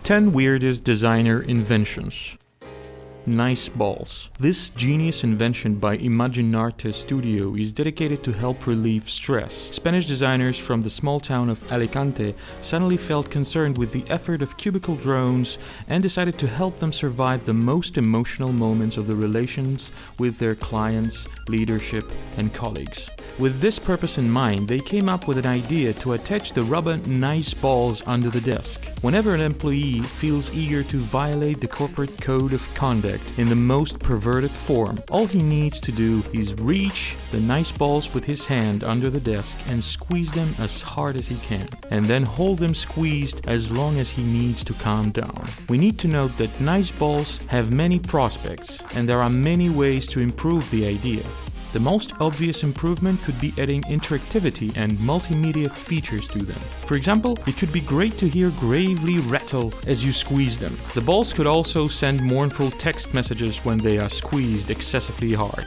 10 weirdest designer inventions. Nice balls. This genius invention by Imaginarte Studio is dedicated to help relieve stress. Spanish designers from the small town of Alicante suddenly felt concerned with the effort of cubicle drones and decided to help them survive the most emotional moments of the relations with their clients, leadership, and colleagues. With this purpose in mind, they came up with an idea to attach the rubber nice balls under the desk. Whenever an employee feels eager to violate the corporate code of conduct in the most perverted form, all he needs to do is reach the nice balls with his hand under the desk and squeeze them as hard as he can, and then hold them squeezed as long as he needs to calm down. We need to note that nice balls have many prospects, and there are many ways to improve the idea. The most obvious improvement could be adding interactivity and multimedia features to them. For example, it could be great to hear gravely rattle as you squeeze them. The balls could also send mournful text messages when they are squeezed excessively hard.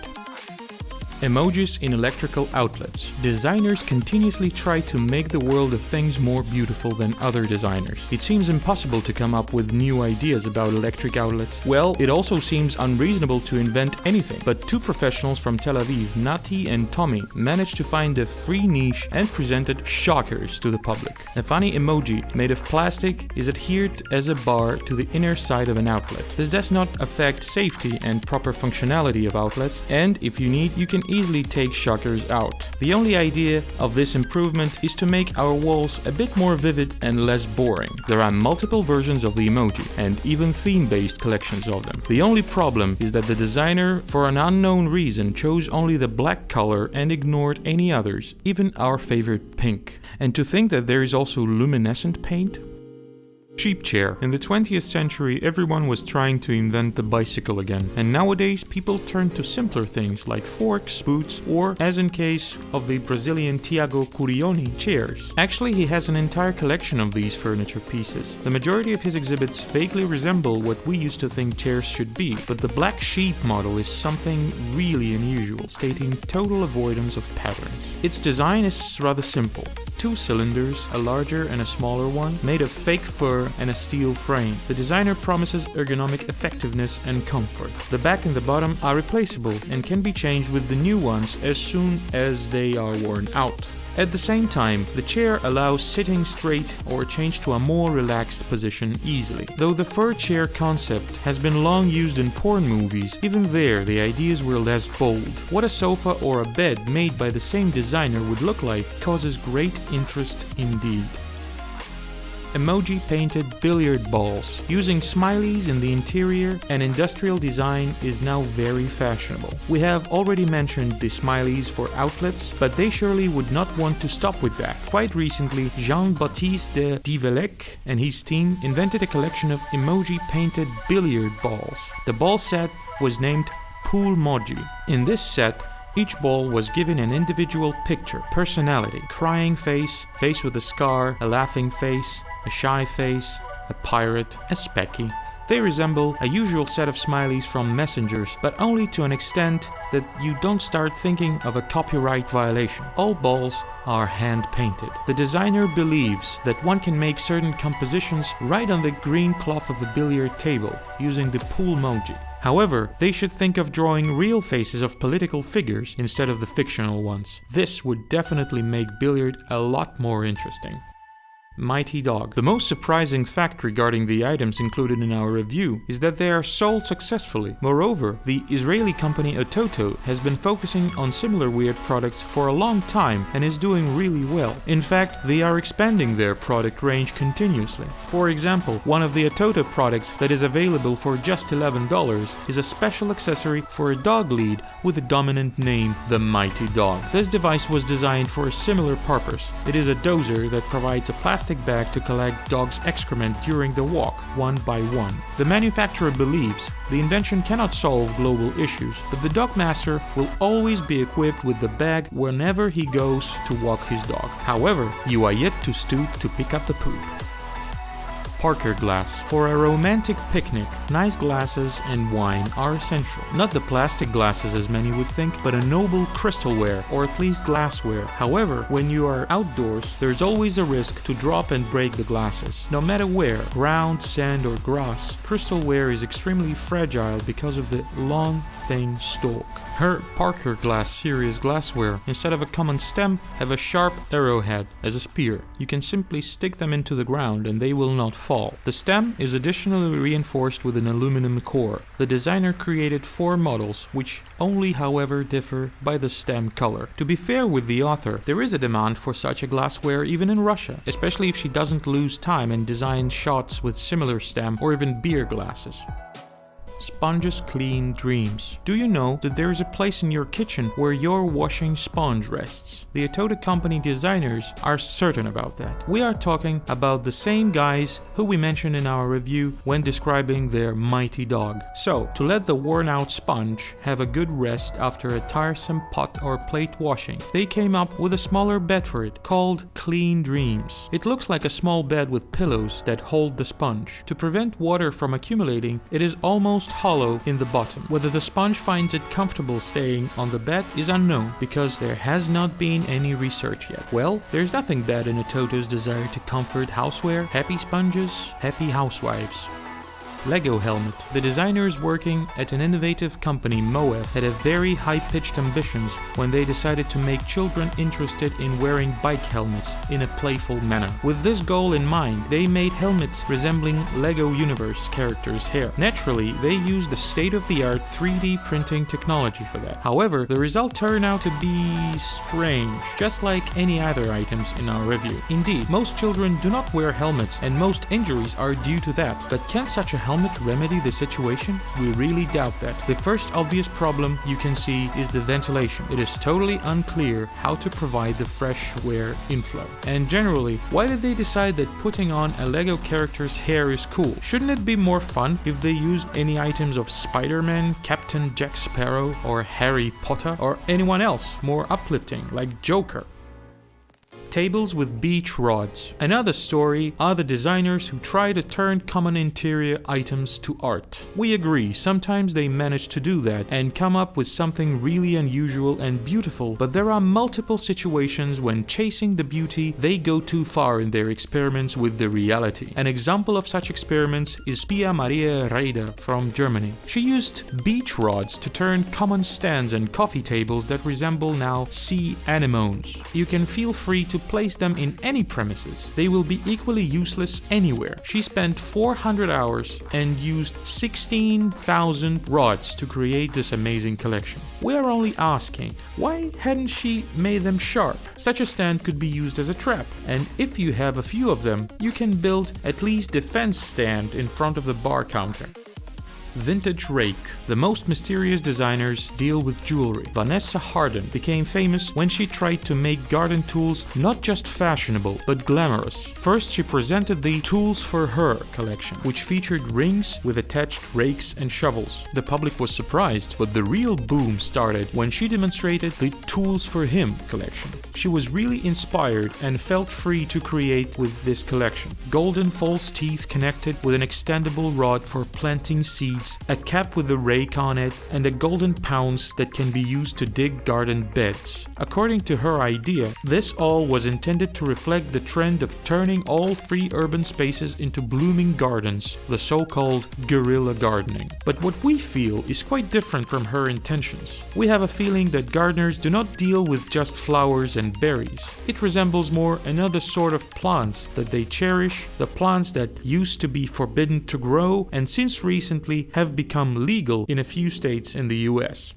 Emojis in electrical outlets. Designers continuously try to make the world of things more beautiful than other designers. It seems impossible to come up with new ideas about electric outlets. Well, it also seems unreasonable to invent anything. But two professionals from Tel Aviv, Nati and Tommy, managed to find a free niche and presented shockers to the public. A funny emoji made of plastic is adhered as a bar to the inner side of an outlet. This does not affect safety and proper functionality of outlets, and if you need, you can easily take shockers out. The only idea of this improvement is to make our walls a bit more vivid and less boring. There are multiple versions of the emoji and even theme-based collections of them. The only problem is that the designer, for an unknown reason, chose only the black color and ignored any others, even our favorite pink. And to think that there is also luminescent paint? Cheap chair. In the 20th century, everyone was trying to invent the bicycle again, and nowadays people turn to simpler things like forks, boots, or, as in case of the Brazilian Tiago Curioni, chairs. Actually, he has an entire collection of these furniture pieces. The majority of his exhibits vaguely resemble what we used to think chairs should be, but the black sheep model is something really unusual, stating total avoidance of patterns. Its design is rather simple. Two cylinders, a larger and a smaller one, made of fake fur and a steel frame. The designer promises ergonomic effectiveness and comfort. The back and the bottom are replaceable and can be changed with the new ones as soon as they are worn out. At the same time, the chair allows sitting straight or change to a more relaxed position easily. Though the fur chair concept has been long used in porn movies, even there the ideas were less bold. What a sofa or a bed made by the same designer would look like causes great interest indeed. Emoji painted billiard balls. Using smileys in the interior and industrial design is now very fashionable. We have already mentioned the smileys for outlets, but they surely would not want to stop with that. Quite recently, Jean-Baptiste de Divelec and his team invented a collection of emoji painted billiard balls. The ball set was named Poolmoji. In this set, each ball was given an individual picture, personality, crying face, face with a scar, a laughing face, a shy face, a pirate, a specky. They resemble a usual set of smileys from messengers, but only to an extent that you don't start thinking of a copyright violation. All balls are hand-painted. The designer believes that one can make certain compositions right on the green cloth of the billiard table using the Poolmoji. However, they should think of drawing real faces of political figures instead of the fictional ones. This would definitely make billiard a lot more interesting. Mighty Dog. The most surprising fact regarding the items included in our review is that they are sold successfully. Moreover, the Israeli company Ototo has been focusing on similar weird products for a long time and is doing really well. In fact, they are expanding their product range continuously. For example, one of the Ototo products that is available for just $11 is a special accessory for a dog lead with the dominant name, the Mighty Dog. This device was designed for a similar purpose. It is a dozer that provides a plastic bag to collect dogs' excrement during the walk, one by one. The manufacturer believes the invention cannot solve global issues, but the dog master will always be equipped with the bag whenever he goes to walk his dog. However, you are yet to stoop to pick up the poop. Parker glass. For a romantic picnic, nice glasses and wine are essential. Not the plastic glasses as many would think, but a noble crystalware, or at least glassware. However, when you are outdoors, there's always a risk to drop and break the glasses. No matter where, ground, sand or grass, crystalware is extremely fragile because of the long, thin stalk. Her Parker glass series glassware, instead of a common stem, have a sharp arrowhead as a spear. You can simply stick them into the ground and they will not fall. The stem is additionally reinforced with an aluminum core. The designer created 4 models, which only however differ by the stem color. To be fair with the author, there is a demand for such a glassware even in Russia, especially if she doesn't lose time and design shots with similar stem or even beer glasses. Sponges clean dreams. Do you know that there is a place in your kitchen where your washing sponge rests? The Atoda company designers are certain about that. We are talking about the same guys who we mentioned in our review when describing their mighty dog. So, to let the worn out sponge have a good rest after a tiresome pot or plate washing, they came up with a smaller bed for it called Clean Dreams. It looks like a small bed with pillows that hold the sponge. To prevent water from accumulating, it is almost hollow in the bottom. Whether the sponge finds it comfortable staying on the bed is unknown because there has not been any research yet. Well, there's nothing bad in Atoda's desire to comfort houseware. Happy sponges, happy housewives. Lego helmet. The designers working at an innovative company, Moef, had a very high-pitched ambitions when they decided to make children interested in wearing bike helmets in a playful manner. With this goal in mind, they made helmets resembling Lego Universe characters' hair. Naturally, they used the state-of-the-art 3D printing technology for that. However, the result turned out to be strange, just like any other items in our review. Indeed, most children do not wear helmets and most injuries are due to that. But can such a helmet remedy the situation? We really doubt that. The first obvious problem you can see is the ventilation. It is totally unclear how to provide the fresh air inflow. And generally, why did they decide that putting on a Lego character's hair is cool? Shouldn't it be more fun if they used any items of Spider-Man, Captain Jack Sparrow, or Harry Potter, or anyone else more uplifting, like Joker? Tables with beach rods. Another story are the designers who try to turn common interior items to art. We agree, sometimes they manage to do that and come up with something really unusual and beautiful, but there are multiple situations when chasing the beauty, they go too far in their experiments with the reality. An example of such experiments is Pia Maria Reider from Germany. She used beach rods to turn common stands and coffee tables that resemble now sea anemones. You can feel free to place them in any premises. They will be equally useless anywhere. She spent 400 hours and used 16,000 rods to create this amazing collection. We are only asking, why hadn't she made them sharp? Such a stand could be used as a trap, and if you have a few of them, you can build at least a defense stand in front of the bar counter. Vintage rake. The most mysterious designers deal with jewelry. Vanessa Hardin became famous when she tried to make garden tools not just fashionable, but glamorous. First, she presented the Tools for Her collection, which featured rings with attached rakes and shovels. The public was surprised, but the real boom started when she demonstrated the Tools for Him collection. She was really inspired and felt free to create with this collection. Golden false teeth connected with an extendable rod for planting seeds, a cap with a rake on it, and a golden pounce that can be used to dig garden beds. According to her idea, this all was intended to reflect the trend of turning all free urban spaces into blooming gardens, the so-called guerrilla gardening. But what we feel is quite different from her intentions. We have a feeling that gardeners do not deal with just flowers and berries. It resembles more another sort of plants that they cherish, the plants that used to be forbidden to grow and since recently have become legal in a few states in the US.